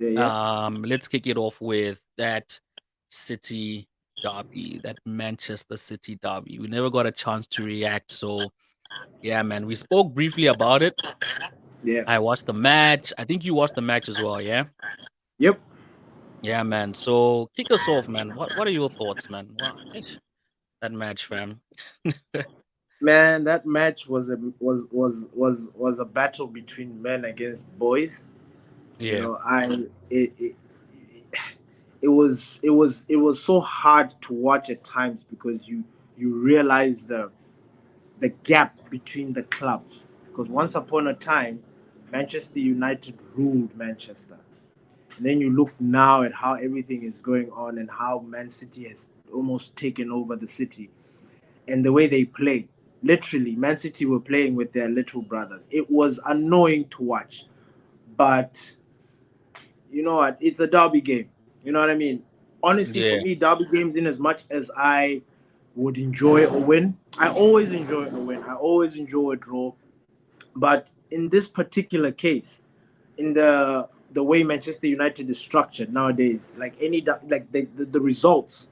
Yeah, yeah. Let's kick it off with that City derby, that Manchester City derby. We never got a chance to react. So, yeah, man, we spoke briefly about it. Yeah. I watched the match. I think you watched the match as well, yeah? Yep. Yeah, man. So, kick us off, man. What are your thoughts, man? Wow, that match, fam. Man, that match was a battle between men against boys. You Yeah, know, it was so hard to watch at times because you realize the gap between the clubs. Because once upon a time, Manchester United ruled Manchester. And then you look now at how everything is going on and how Man City has almost taken over the city and the way they play. Literally, Man City were playing with their little brothers. It was annoying to watch. But you know what? It's a derby game. You know what I mean? Honestly, for yeah, me, derby games, in as much as I would enjoy a win, I always enjoy a win. I always enjoy a draw. But in this particular case, in the way Manchester United is structured nowadays, like like the results,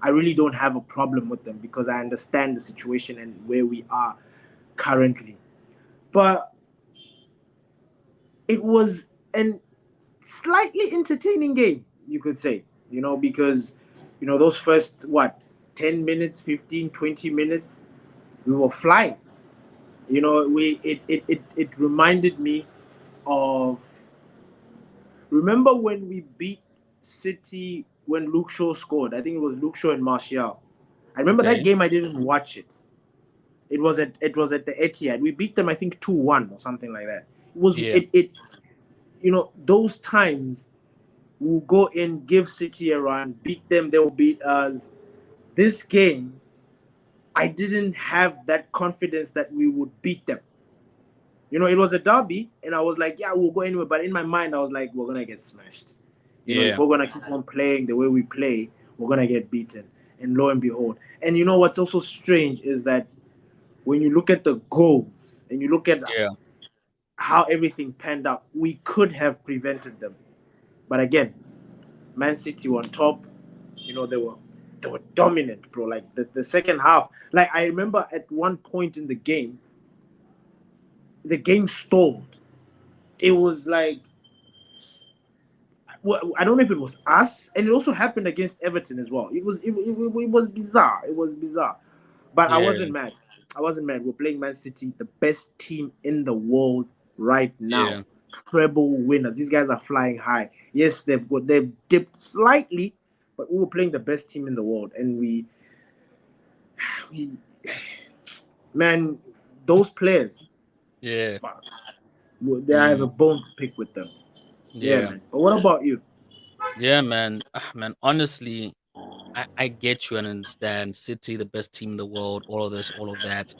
I really don't have a problem with them because I understand the situation and where we are currently. But it was an slightly entertaining game, you could say, because those first what 10 minutes, 15, 20 minutes, we were flying. It reminded me of, remember when we beat City when Luke Shaw scored? I think it was Luke Shaw and Martial. I remember that okay. game. I didn't watch it. It was at the Etihad. We beat them, I think 2-1 or something like that. It was Yeah, it those times we'll go in, give City a run, beat them, they'll beat us. This game, I didn't have that confidence that we would beat them. It was a derby, and I was like, yeah, we'll go anywhere. But in my mind, I was like, we're gonna get smashed. If yeah, we're gonna keep on playing the way we play, we're gonna get beaten. And lo and behold, and what's also strange is that when you look at the goals and you look at yeah, how everything panned out, we could have prevented them. But again, Man City were on top. They were dominant, bro. Like the second half. Like I remember at one point in the game stalled. It was like, well, I don't know if it was us, and it also happened against Everton as well. It was bizarre. It was bizarre, but I yeah, wasn't mad. I wasn't mad. We're playing Man City, the best team in the world right now, yeah. treble winners. These guys are flying high. Yes, they've dipped slightly, but we were playing the best team in the world, and we man, those players, Yeah, fuck, they have mm, a bone to pick with them. Yeah, yeah, man. But what about you? yeah, man. Man, honestly, I get you and understand. City, the best team in the world, all of this, all of that.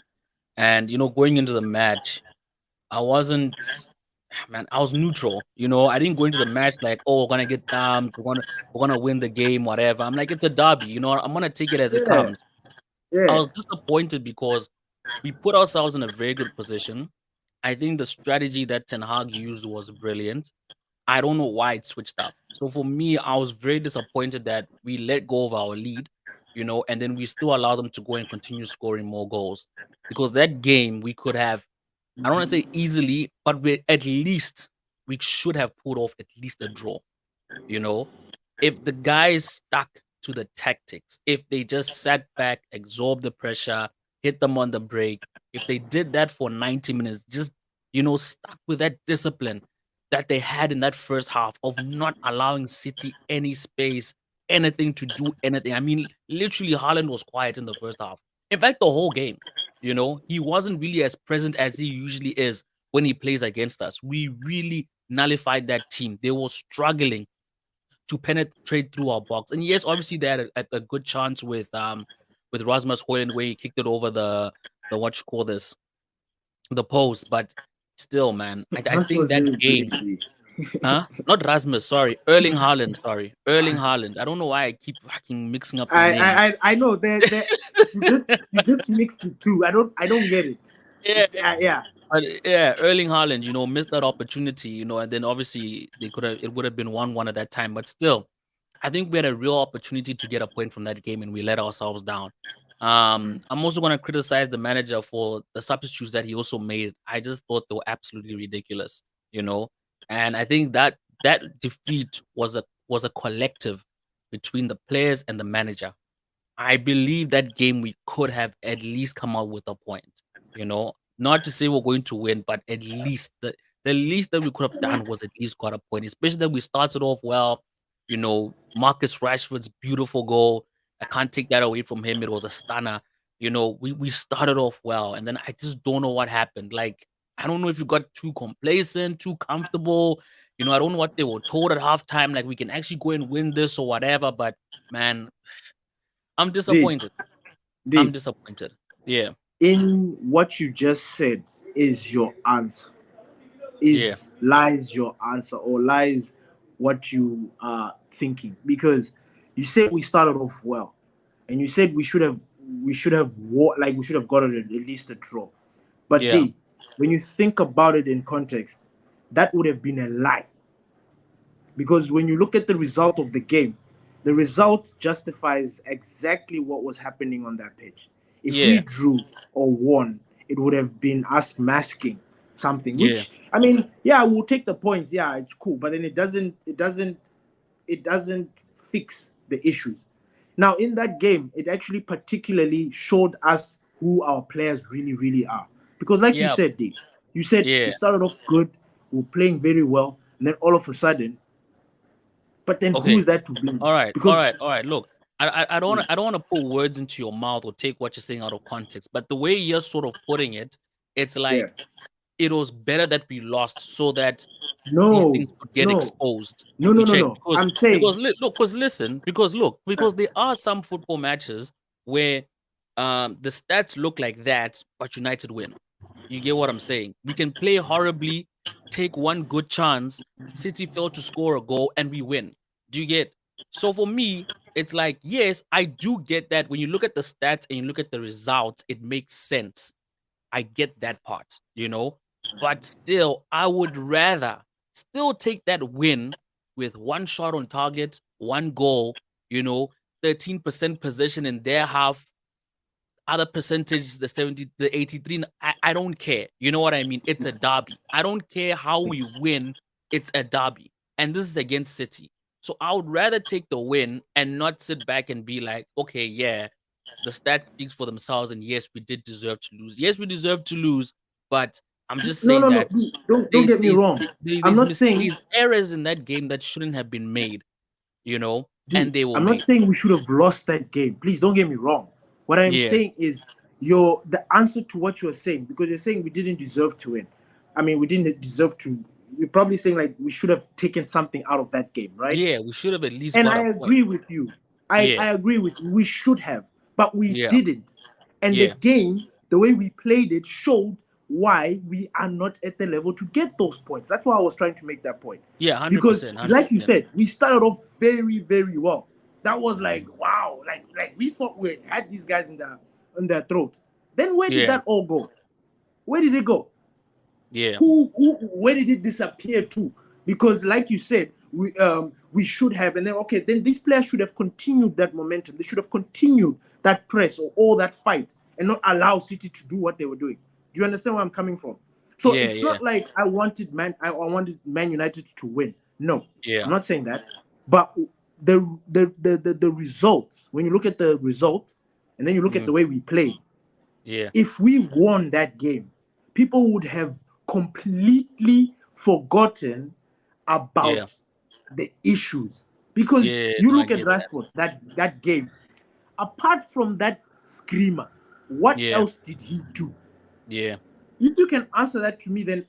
And going into the match, I wasn't man, I was neutral. I didn't go into the match like, oh, we're gonna get dumped, we're gonna win the game, whatever. I'm like, it's a derby, I'm gonna take it as it Yeah, comes. I yeah. was disappointed because we put ourselves in a very good position. I think the strategy that Ten Hag used was brilliant. I don't know why it switched up. So for me, I was very disappointed that we let go of our lead, and then we still allow them to go and continue scoring more goals. Because that game we could have, I don't want to say easily, but at least we should have pulled off at least a draw. You know, if the guys stuck to the tactics, if they just sat back, absorbed the pressure, hit them on the break, if they did that for 90 minutes, just, stuck with that discipline that they had in that first half of not allowing City any space, anything to do anything. I mean, literally, Haaland was quiet in the first half. In fact, the whole game, he wasn't really as present as he usually is when he plays against us. We really nullified that team. They were struggling to penetrate through our box. And yes, obviously they had a good chance with Rasmus Højlund where he kicked it over the what you call this, the post. But still, man, I Russ think was that doing game, greatly. huh? Not Rasmus, sorry, Erling Haaland, sorry, Erling Haaland. I don't know why I keep fucking mixing up his I, name. I I know that you just mixed the two. I don't get it. Yeah, It's yeah. But yeah, Erling Haaland, missed that opportunity, and then obviously it would have been 1-1 at that time. But still, I think we had a real opportunity to get a point from that game and we let ourselves down. I'm also gonna criticize the manager for the substitutes that he also made. I just thought they were absolutely ridiculous, you know. And I think that defeat was a collective between the players and the manager. I believe that game we could have at least come out with a point, you know. Not to say we're going to win, but at least the least that we could have done was at least got a point, especially that we started off well. Marcus Rashford's beautiful goal. I can't take that away from him. It was a stunner. We started off well, and then I just don't know what happened. Like, I don't know if you got too complacent, too comfortable. I don't know what they were told at halftime, like we can actually go and win this or whatever. But man, I'm D, disappointed. I'm D, disappointed. Yeah, in what you just said is your answer. yeah, Is lies your answer or lies what you are thinking? Because you said we started off well, and you said we should have gotten at least a draw. But yeah, D, when you think about it in context, that would have been a lie. Because when you look at the result of the game, the result justifies exactly what was happening on that pitch. If we yeah, drew or won, it would have been us masking something. yeah, Which, I mean, yeah, we'll take the points. Yeah, it's cool, but then it doesn't fix the issues. Now, in that game, it actually particularly showed us who our players really, really are. Because, like you yeah, said, Dave, you said we yeah. started off good, we were playing very well, and then all of a sudden, but then who Okay. is that to blame? All right. All Because right. All right. Look, I don't want to put words into your mouth or take what you're saying out of context. But the way you're sort of putting it, it's yeah, like it was better that we lost so that these no, things could get no, exposed. no, You no, no, check no. because I'm saying because look, because listen, because there are some football matches where the stats look like that, but United win. You get what I'm saying? We can play horribly, take one good chance, City fail to score a goal, and we win. Do you get? So for me, it's like, yes, I do get that. When you look at the stats and you look at the results, it makes sense. I get that part. But still, I would rather still take that win with one shot on target, one goal, you know, 13% possession in their half, other percentage, the 70, the 83. I don't care. You know what I mean? It's a derby. I don't care how we win, it's a derby. And this is against City. So I would rather take the win and not sit back and be like, okay, yeah, the stats speaks for themselves, and yes, we did deserve to lose. Yes, we deserve to lose, but I'm just no, saying no, no. that Don't there's get me there's wrong. I'm there's not saying there's errors in that game that shouldn't have been made, and D. they were I'm not made. saying we should have lost that game. Please don't get me wrong. What I'm Yeah, saying is the answer to what you're saying, because you're saying we didn't deserve to win. I mean, we didn't deserve to. You're probably saying like we should have taken something out of that game, right? yeah, we should have at least And got I a point. agree with you. I, Yeah, I agree with you. We should have, but we yeah, didn't. And the yeah. game, the way we played it, showed why we are not at the level to get those points. That's why I was trying to make that point. Yeah, Because, 100%, like you 100%. said, we started off very, very well. That was like wow, like we thought we had these guys in their throat. Then where did Yeah, that all go? Where did it go? yeah, Who where did it disappear to? Because like you said, we should have, and then okay, then these players should have continued that momentum. They should have continued that press or all that fight and not allow City to do what they were doing. Do you understand where I'm coming from? So yeah, it's yeah, not like I wanted Man United to win. No, I'm yeah. not saying that. But the results, when you look at the result and then you look at Mhm. the way we play, Yeah, if we won that game, people would have completely forgotten yeah, about the issues. Because yeah. you No, I look at get that. Rashford, that game, apart from that screamer, what Yeah, else did he do? yeah, If you can answer that to me, then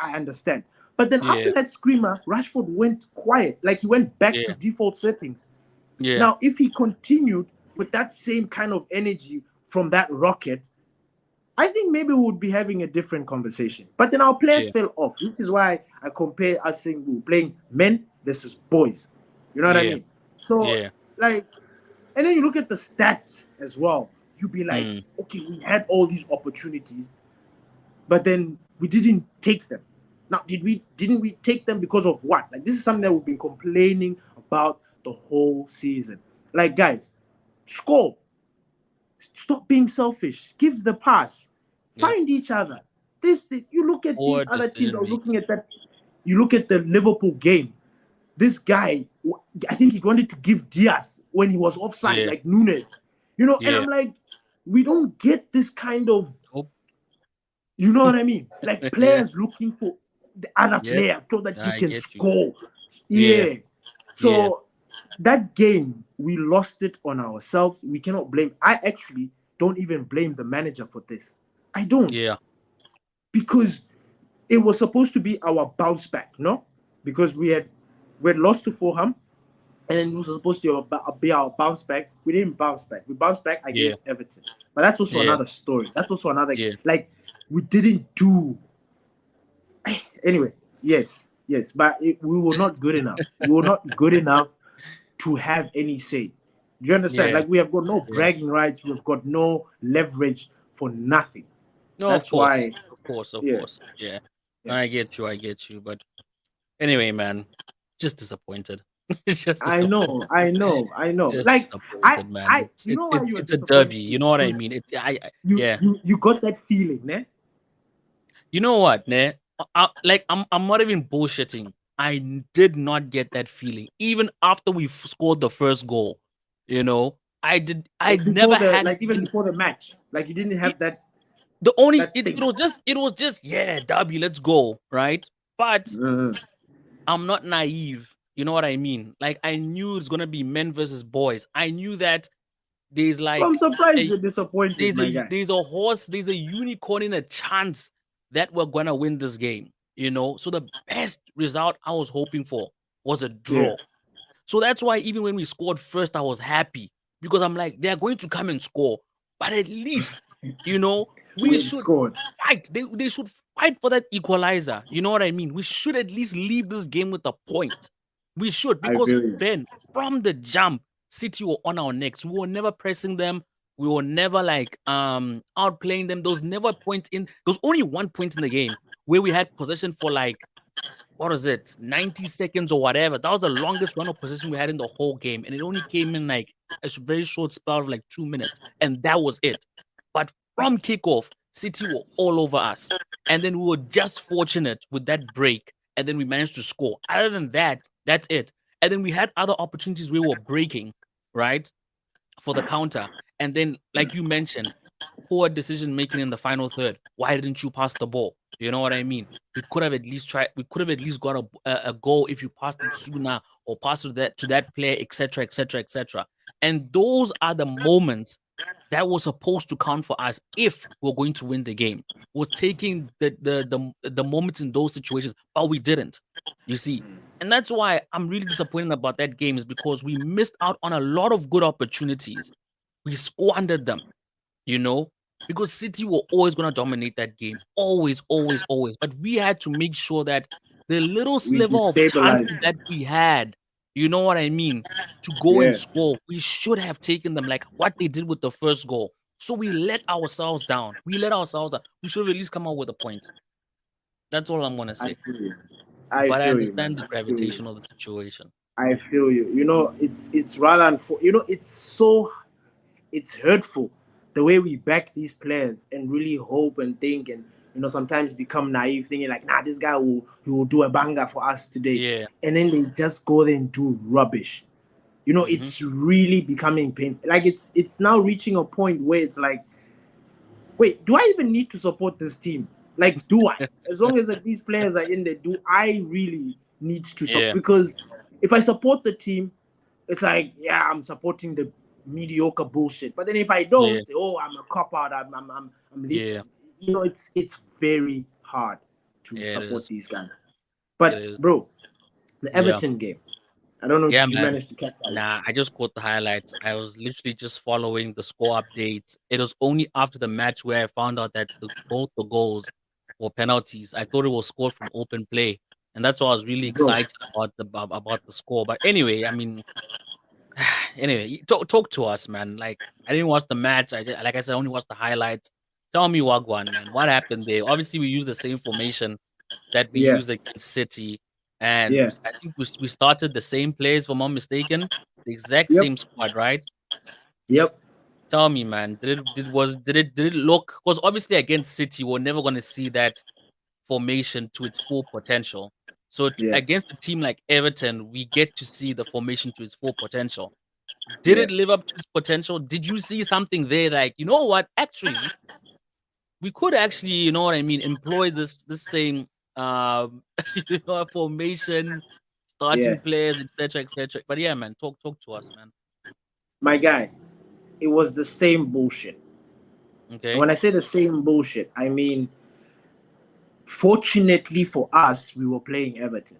I understand. But then yeah, after that screamer, Rashford went quiet, like he went back to yeah, default settings. yeah, Now, if he continued with that same kind of energy from that rocket, I think maybe we would be having a different conversation. But then our players yeah, fell off, which is why I compare us saying we were playing men versus boys. You know what I yeah, mean? So, yeah. like, and then you look at the stats as well. You be like, Mm. okay, we had all these opportunities. but then we didn't take them. Now, didn't we take them because of what? Like, this is something that we've been complaining about the whole season. Like, guys, score. Stop being selfish. Give the pass. Yeah. Find each other. This you look at these Poor other teams. I decision was looking making. at that. You look at the Liverpool game. This guy, I think he wanted to give Diaz when he was offside, Yeah. like Nunes. And Yeah. I'm like, we don't get this kind of, Nope. you know what I mean? Like, Yeah. players looking for the other Yeah. player so that he I can get you. score. Yeah. Yeah. Yeah. So that game, we lost it on ourselves. We cannot blame. I actually don't even blame the manager for this. I don't, Yeah. because it was supposed to be our bounce back, no? Because we had lost to Fulham, and then it was supposed to be our bounce back. We didn't bounce back. We bounced back Yeah. against Everton, but that's also Yeah. another story. That's also another, Yeah. like, we didn't do anyway. Yes, yes, but we were not good enough. We were not good enough to have any say. Do you understand? Yeah. Like, we have got no Yeah. bragging rights. We've got no leverage for nothing. No, of That's course. why. Of course. Of Yeah, course. Yeah. yeah. I get you. I get you. But anyway, man, just disappointed. Just I know, disappointed. I know, I know. Just Like, disappointed, man. It's you it's know why it's you are it's a derby. disappointed? You Is know what I because mean? you Yeah. you you got that feeling, ne? You know what, ne? Like I'm not even bullshitting. Did not get that feeling even after we scored the first goal. I did. I Like, before never the, had it like, even in before the match, like, you didn't it. have that The only that it, thing. it was just yeah, derby, let's go, right? But Mhm. I'm not naive. You know what I mean? Like I knew it's gonna be men versus boys. I knew that there's So I'm like surprised a you're disappointed, my guy. there's a horse, there's a unicorn in a chance that we're gonna win this game. So the best result I was hoping for was a Yeah, draw. So that's why even when we scored first, I was happy because I'm like, they're going to come and score, but at least, you know, we we had should scored. fight. They should fight for that equalizer. You know what I mean? We should at least leave this game with a point. We should, I because feel you. Ben, from the jump, City were on our necks. We were never pressing them. We were never like outplaying them. There was never a point in. There was only one point in the game where we had possession for like what is it, 90 seconds or whatever. That was the longest run of possession we had in the whole game. And it only came in like a very short spell of like 2 minutes. And that was it. But from kickoff, City were all over us. And then we were just fortunate with that break. And then we managed to score. Other than that, that's it. And then we had other opportunities we were breaking, right? For the counter. And then, like you mentioned, poor decision making in the final third. Why didn't you pass the ball? You know what I mean? We could have at least tried. We could have at least got a goal if you passed it sooner or passed it to that player, etc., etc., etc. And those are the moments that was supposed to count for us if we're going to win the game. We're taking the moments in those situations, but we didn't. You see, and that's why I'm really disappointed about that game is because we missed out on a lot of good opportunities. We squandered them you know, because City were always going to dominate that game. Always, always, always. But we had to make sure that the little We sliver of destabilized. chances that we had, you know what I mean, to go and Yeah, score, we should have taken them like what they did with the first goal. So we let ourselves down. We let ourselves down. We should have at least come out with a point. That's all I'm going to I say. feel you. I But I feel you, man. understand the I feel you. gravitation of the situation. I feel you. It's rather it's hurtful the way we back these players and really hope and think, and sometimes become naive thinking like, nah, this guy will do a banger for us today, Yeah. and then they just go there and do rubbish. Hmm. It's really becoming painful. Like, it's now reaching a point where it's like, wait, do I even need to support this team? Like, do I? As long as, like, these players are in there, do I really need to support? Yeah. Because if I support the team, it's like, yeah, I'm supporting the mediocre bullshit. But then if I Yeah. don't, oh, I'm a cop out. I'm Yeah. it's very hard to Yeah, it support is. these guys. It But is. bro, the Yeah. Everton game. I don't know. Yeah, Did you man. manage to catch that? Nah, I just caught the highlights. I was literally just following the score updates. It was only after the match where I found out that both the goals were penalties. I thought it was scored from open play, and that's why I was really Bro, excited about the score. But anyway, I mean, anyway, talk to us, man. Like I didn't watch the match. Like I said, I only watched the highlights. Tell me, Wagwan, man, what happened there? Obviously, we used the same formation that we Yeah, used against City, and yeah, I think we started the same players, if I'm not mistaken, the exact yep, same squad, right? yep, Tell me, man, did it look? Because obviously against City, we're never going to see that formation to its full potential. So yeah, against a team like Everton, we get to see the formation to its full potential. Did yeah, it live up to its potential? Did you see something there like, you know what? Actually, we could actually, you know what I mean, employ this same formation, yeah. starting players, etc., etc. But yeah, man, talk to us, man. My guy, it was the same bullshit. And Okay. when I say the same bullshit, I mean, fortunately for us, we were playing Everton.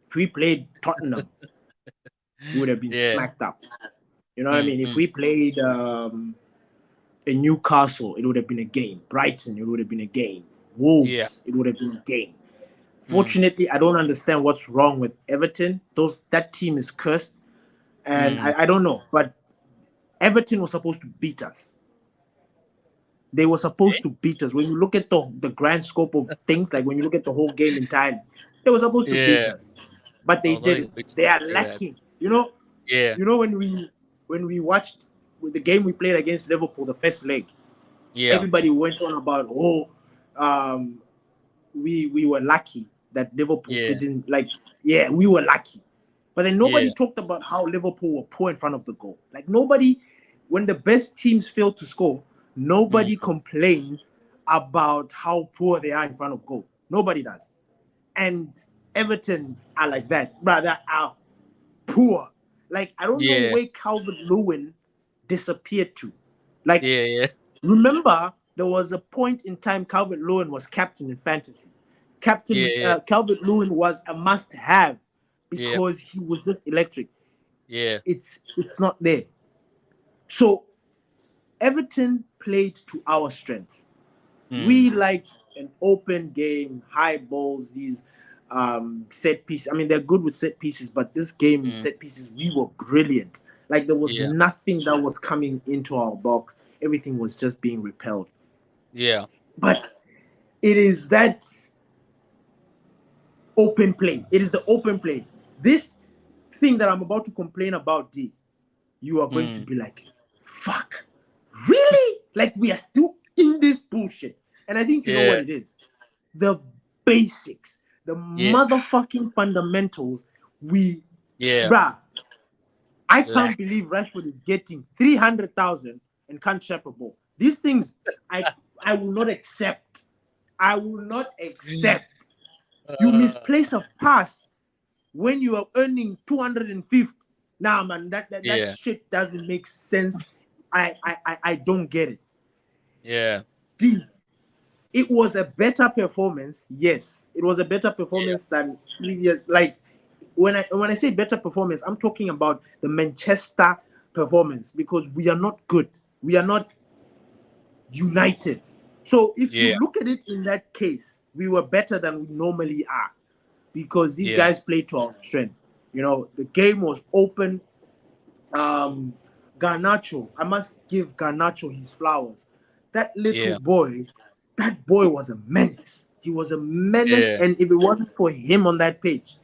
If we played Tottenham, we would have been Yeah. smacked up. You know what I Mm, mean? If mm. we played in Newcastle, it would have been a game. Brighton, it would have been a game. Yeah. Wolves, it would have been a game. Mm, Fortunately, I don't understand what's wrong with Everton. That team is cursed, and mm. I don't know. But Everton was supposed to beat us. They were supposed Okay. to beat us. When you look at the grand scope of things, like when you look at the whole game entirely, they were supposed to beat Yeah. us, but I they was not didn't. expecting They you to are say that. lacking. Yeah. When we watched with the game we played against Liverpool, the first leg, Yeah. everybody went on about um, we were lucky that Liverpool Yeah. didn't like. Yeah, we were lucky, but then nobody Yeah. talked about how Liverpool were poor in front of the goal. Like nobody, when the best teams fail to score, nobody Mm. complains about how poor they are in front of goal. Nobody does. And Everton are like that, brother. Are poor. Like I don't know Yeah. where Calvert Lewin disappeared to. Like Yeah. Yeah. remember, there was a point in time Calvert Lewin was captain in fantasy. Yeah. Captain Yeah. Calvert Lewin was a must-have Yeah. because he was just electric. Yeah. It's not there. So Everton played to our strengths. Mm. We like an open game, high balls, these set pieces. I mean, they're good with set pieces, but this game, Mm. set pieces, we were brilliant. Like there was Yeah. nothing that was coming into our box. Everything was just being repelled. Yeah. But it is that open play. It is the open play. This thing that I'm about to complain about, D, you are going to Mm. be like, fuck, really? Like we are still in this bullshit. And I think you know what Yeah. it is. The basics, the Yeah. motherfucking fundamentals, we, Yeah. bruh, I can't Lack. believe Rashford is getting 300,000 and can't shape a ball. These things I will not accept. I will not accept. You Uh, misplace a pass when you are earning 250. Nah, man, that yeah. shit doesn't make sense. I don't get it. Yeah. D, it was a better performance. Yes, it was a better Yeah. performance than previous. Like when I say better performance, I'm talking about the Manchester performance because we are not good. We are not united. So if you Yeah. look at it in that case, we were better than we normally are because these Yeah. guys played to our strength. The game was open. Um, Garnacho, I must give Garnacho his flowers. That little Yeah. boy, that boy was a menace. He was a menace, Yeah. and if it wasn't for him on that pitch,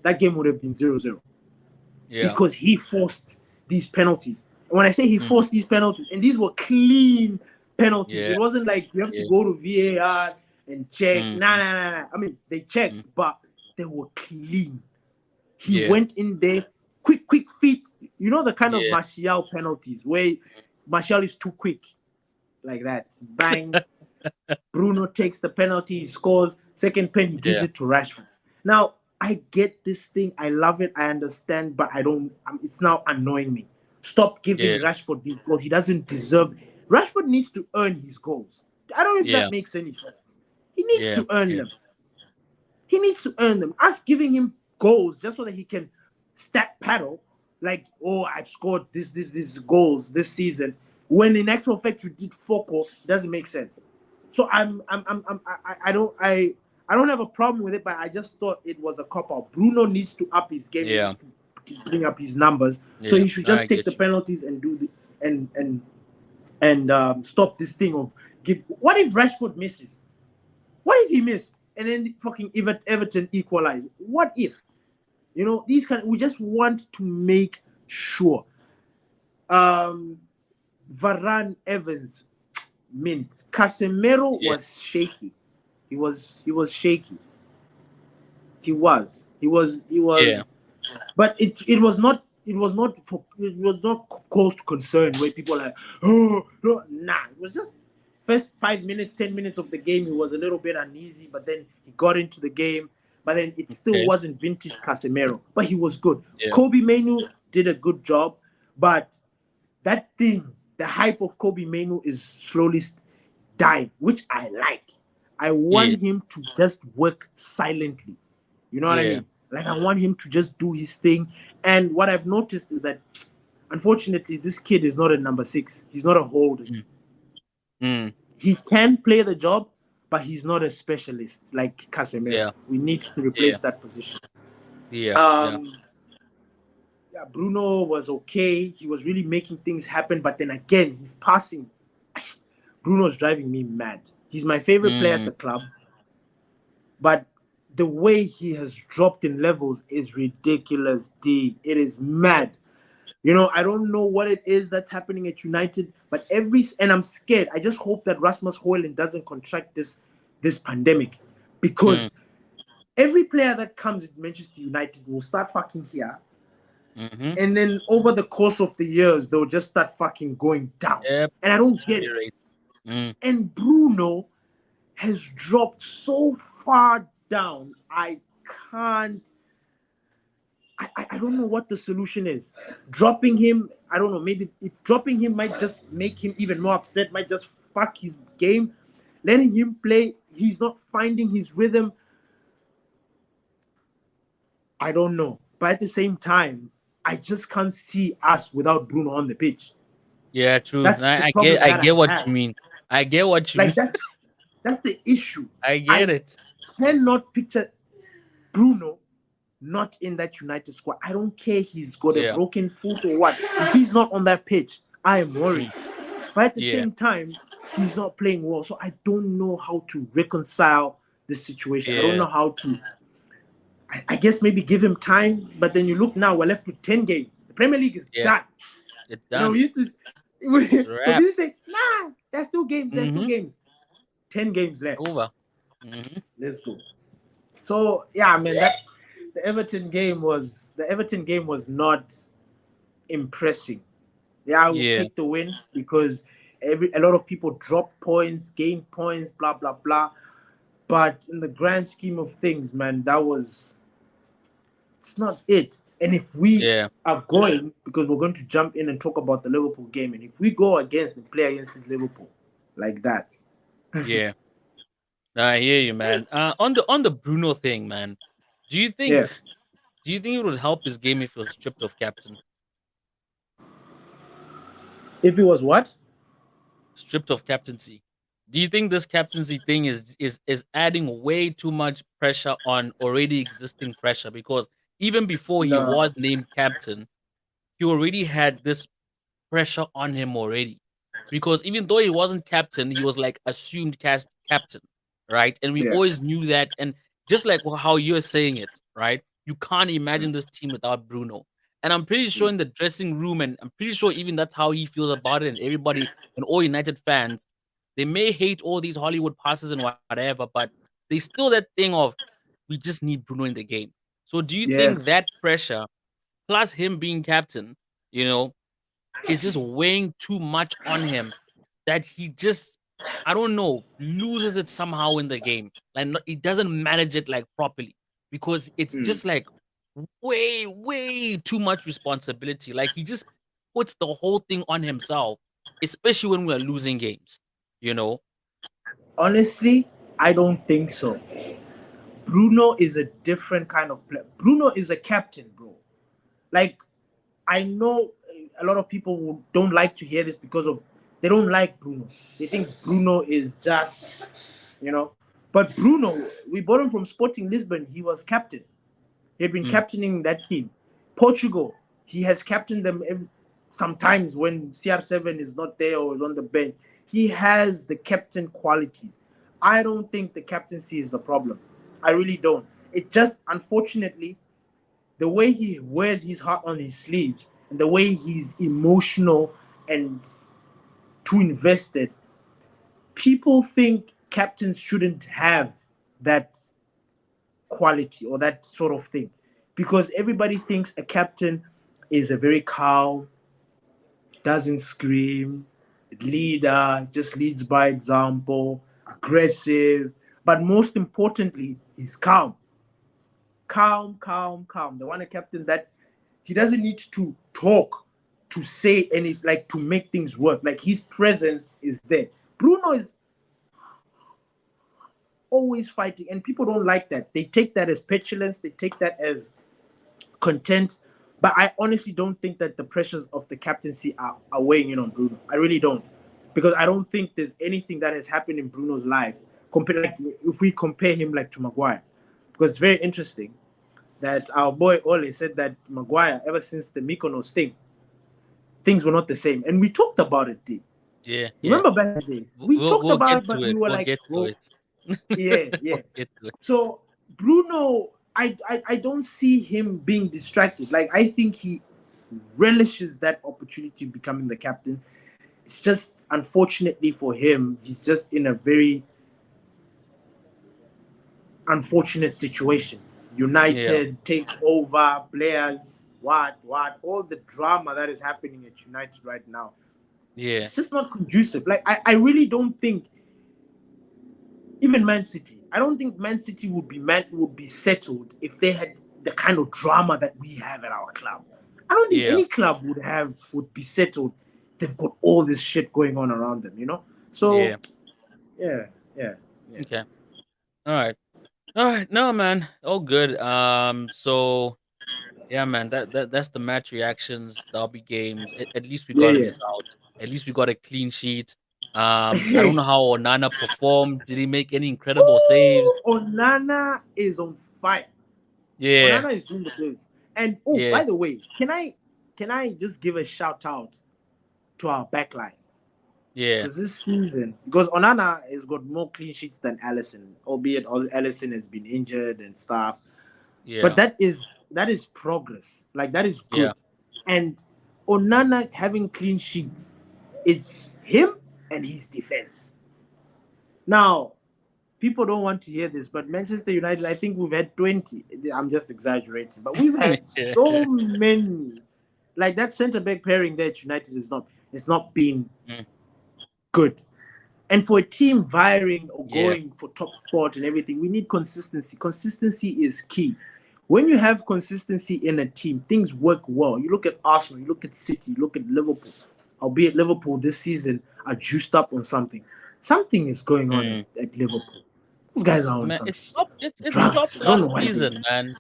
that game would have been 0-0 Yeah. because he forced these penalties. And when I say he Mm. forced these penalties, and these were clean penalties, Yeah. it wasn't like you have to Yeah. go to VAR and check. Mm. Nah, nah, nah, nah. I mean, they Mm. checked, but they were clean. He Yeah. went in there, quick feet. You know the kind of Yeah. Martial penalties where Martial is too quick, like that. Bang. Bruno takes the penalty, he scores. Second pen, he gives Yeah. it to Rashford. Now, I get this thing. I love it. I understand, but I don't. It's now annoying me. Stop giving Yeah. Rashford these goals. He doesn't deserve. Rashford needs to earn his goals. I don't know if Yeah. that makes any sense. He needs Yeah. to earn Yeah. them. He needs to earn them. Us giving him goals just so that he can stack paddle, like, oh, I've scored this goals this season. When in actual fact you did four goals, doesn't make sense. So I don't have a problem with it, but I just thought it was a cop out. Bruno needs to up his game. He Yeah. needs to bring up his numbers. So Yeah. he should I just take the get you. penalties and do the and and stop this thing of give. What if Rashford misses? What if he missed and then fucking Everton equalize? What if? These kind. We just want to make sure. Um, Varane, Evans, mint. Casemiro Yeah. was shaky. He was shaky. He was. Yeah. But it was not cause to concern where people are like, oh no, nah. It was just first 5 minutes, 10 minutes of the game. He was a little bit uneasy, but then he got into the game. But then it still Okay. wasn't vintage Casemiro, but he was good. Yeah. Kobe Manu did a good job, but that thing, the hype of Kobe Manu is slowly dying, which I like. I Yeah. want him to just work silently. You know what I Yeah. mean? Like I want him to just do his thing. And what I've noticed is that unfortunately this kid is not a number six. He's not a holder. Mm. Mm. He can play the job, but he's not a specialist like Casemiro. Yeah. We need to Yeah. replace that position. Yeah. Yeah. Um yeah, Bruno was okay. He was really making things happen, but then again, his passing. Bruno's driving me mad. He's my favorite player at Mm. the club, but the way he has dropped in levels is ridiculous. It is mad. I don't know what it is that's happening at United, but and I'm scared. I just hope that Rasmus Højlund doesn't contract this pandemic, Mm. because every player that comes at Manchester United will start fucking here, Mm-hmm. and then over the course of the years they'll just start fucking going down, Yep. and I don't get it. Deteriorate. Mm. And Bruno has dropped so far down. Can't. I don't know what the solution is. Dropping him, I don't know. Maybe if dropping him might just make him even more upset, might just fuck his game. Letting him play, he's not finding his rhythm. I don't know. But at the same time, I just can't see us without Bruno on the pitch. Yeah, true. That's the I get problem I that I get what have. you mean. I get what you Like mean. that's the issue. I get I it. cannot picture Bruno not in that United squad. I don't care he's got a Yeah. broken foot or what. If he's not on that pitch, I am worried. Mm. But at the Yeah. same time, he's not playing well. So I don't know how to reconcile this situation. I don't Yeah. know how to. I guess maybe give him time. But then you look now, we're left with 10 games. The Premier League is Yeah. done. It's We done. used to. We It's a wrap. used to say, nah, there's still games. There's still Mm-hmm. games. 10 games left. Over. Mm-hmm. Let's go. So yeah, man, the Everton game was not impressing. Yeah, I will Yeah. take the win because a lot of people dropped points, gained points, blah blah blah. But in the grand scheme of things, man, it's not it. And if we Yeah. are going, because we're going to jump in and talk about the Liverpool game, and if we go against and play against Liverpool like that, Yeah. I hear you, man. On the Bruno thing, man. Do you yeah. think do you think it would help his game if he was stripped of captain? If it was what? Stripped of captaincy. Do you think this captaincy thing is adding way too much pressure on already existing pressure? Because even before he No. was named captain, he already had this pressure on him already. Because even though he wasn't captain, he was like assumed captain, right? And we Yeah. always knew that. And just like how you're saying it, right? You can't imagine this team without Bruno. And I'm pretty sure in the dressing room, and I'm pretty sure even that's how he feels about it. And everybody and all United fans, they may hate all these Hollywood passes and whatever, but they still that thing of we just need Bruno in the game. So do you Yeah. think that pressure plus him being captain, you know, is just weighing too much on him that he just, I don't know, loses it somehow in the game. Like he doesn't manage it like properly because it's Mm. just like way, way too much responsibility. Like he just puts the whole thing on himself, especially when we're losing games. You know? Honestly, I don't think so. Bruno is a different kind of player. Bruno is a captain, bro. Like, I know a lot of people don't like to hear this because of they don't like Bruno. They think Bruno is just, you know. But Bruno, we bought him from Sporting Lisbon. He was captain. He had been Mm, captaining that team. Portugal, he has captained them sometimes when CR7 is not there or is on the bench, he has the captain qualities. I don't think the captaincy is the problem. I really don't. It just, unfortunately, the way he wears his heart on his sleeves and the way he's emotional and too invested, people think captains shouldn't have that quality or that sort of thing because everybody thinks a captain is a very calm, doesn't scream, leader, just leads by example, aggressive, but most importantly, he's calm. Calm, calm, calm. The one a captain that he doesn't need to talk to say any like to make things work. Like his presence is there. Bruno is always fighting, and people don't like that. They take that as petulance, they take that as content. But I honestly don't think that the pressures of the captaincy are weighing in on Bruno. I really don't. Because I don't think there's anything that has happened in Bruno's life compared like if we compare him like to Maguire. Because it's very interesting that our boy Ole said that Maguire, ever since the Mykonos thing, things were not the same. And we talked about it, D. Yeah, yeah. Remember back in the day? We talked We'll about get it, to but we it. were We'll like, get to bro, it. yeah, We'll yeah. get to it. So Bruno, I don't see him being distracted. Like I think he relishes that opportunity of becoming the captain. It's just unfortunately for him, he's just in a very unfortunate situation. Yeah, United take over, players, what, all the drama that is happening at United right now. yeah, It's just not conducive. Like I really don't think even Man City. I don't think Man City would be settled if they had the kind of drama that we have at our club. I don't think yeah, any club would be settled. They've got all this shit going on around them, you know. So yeah. yeah, yeah, yeah, Okay. All right. All right. No, man. All good. So yeah, man. That's the match reactions, derby games. At least we got a yeah, result. At least we got a clean sheet. I yeah. don't know how Onana performed. Did he make any incredible saves? Ooh, Onana is on fire. Yeah, Onana is doing the biz. And oh, yeah, by the way, can I just give a shout out to our backline? yeah, Because this season, because Onana has got more clean sheets than Allison, albeit Allison has been injured and stuff. But yeah, that is progress. Like that is yeah, good. And Onana having clean sheets, it's him and his defense. Now, people don't want to hear this, but Manchester United, I think we've had 20. I'm just exaggerating, but we've had so yeah. many. Like that centre back pairing there at United is not, it's not been Mm, good. And for a team vying or yeah, going for top spot and everything, we need consistency. Consistency is key. When you have consistency in a team, things work well. You look at Arsenal, you look at City, you look at Liverpool. Albeit Liverpool this season are juiced up on something. Something is going on mm. at Liverpool. Those guys are on Man, some it's drugs. Klopp's I don't know last what they season, do. man.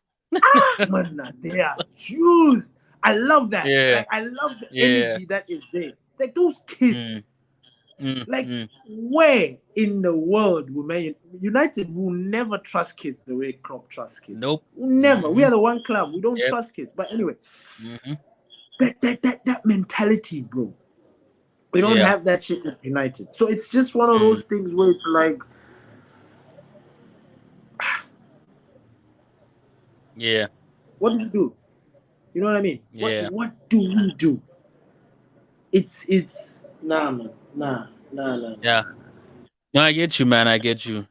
Man, nah, they are juiced. I love that. Yeah, Like I love the yeah. energy that is there. Like those kids. Mm, mm, Like, mm. where in the world will United will never trust kids the way Klopp trusts kids? Nope. Never. We Mhm. are the one club we don't Yep. trust kids. But anyway, Mhm. that mentality, bro. We don't Yeah. have that shit at United. So it's just one of Mm. those things where it's like, Yeah. what do we do? You know what I mean? Yeah. What do we do? It's nah, man, nah, nah, nah, nah, Yeah. nah. No, I get you, man. I get you.